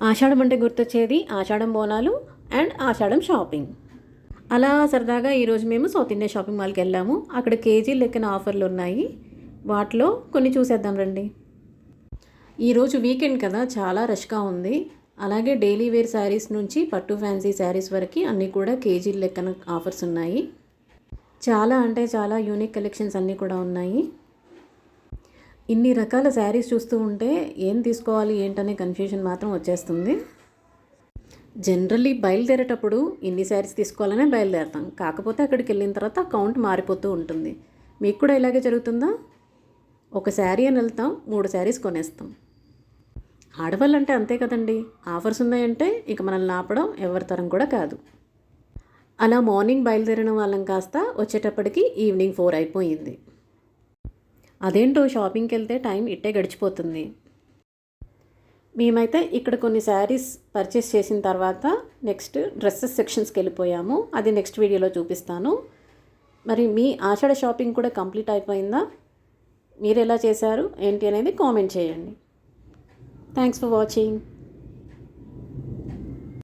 ఆషాఢం అంటే గుర్తొచ్చేది ఆషాఢం Bonalu and Ashadham shopping. అలా సరదాగా ఈరోజు మేము సౌత్ ఇండియా షాపింగ్ మాల్కి వెళ్ళాము. అక్కడ కేజీ లెక్కన ఆఫర్లు ఉన్నాయి. వాటిలో కొన్ని చూసేద్దాం రండి. ఈరోజు వీకెండ్ కదా, చాలా రష్గా ఉంది. అలాగే డైలీ వేర్ శారీస్ నుంచి పట్టు ఫ్యాన్సీ శారీస్ వరకు అన్నీ కూడా కేజీ లెక్కన ఆఫర్స్ ఉన్నాయి. చాలా అంటే చాలా యూనిక్ కలెక్షన్స్ అన్నీ కూడా ఉన్నాయి. ఇన్ని రకాల శారీస్ చూస్తూ ఉంటే ఏం తీసుకోవాలి ఏంటనే కన్ఫ్యూజన్ మాత్రం వచ్చేస్తుంది. జనరల్లీ బయలుదేరేటప్పుడు ఇన్ని శారీస్ తీసుకోవాలనే బయలుదేరుతాం. కాకపోతే అక్కడికి వెళ్ళిన తర్వాత కౌంట్ మారిపోతూ ఉంటుంది. మీకు కూడా ఇలాగే జరుగుతుందా? ఒక శారీ అని వెళ్తాం, 3 శారీస్ కొనేస్తాం. ఆడవాళ్ళంటే అంతే కదండి. ఆఫర్స్ ఉన్నాయంటే ఇక మనల్ని ఆపడం ఎవరి తరం కూడా కాదు. అలా మార్నింగ్ బయలుదేరిన వాళ్ళం కాస్త వచ్చేటప్పటికి ఈవినింగ్ 4 అయిపోయింది. అదేంటో షాపింగ్కి వెళ్తే టైం ఇట్టే గడిచిపోతుంది. మేమైతే ఇక్కడ కొన్ని శారీస్ పర్చేస్ చేసిన తర్వాత నెక్స్ట్ డ్రెస్సెస్ సెక్షన్స్కి వెళ్ళిపోయాము. అది నెక్స్ట్ వీడియోలో చూపిస్తాను. మరి మీ ఆషాఢ షాపింగ్ కూడా కంప్లీట్ అయిపోయిందా? మీరు ఎలా చేశారు ఏంటి అనేది కామెంట్ చేయండి. Thanks for watching.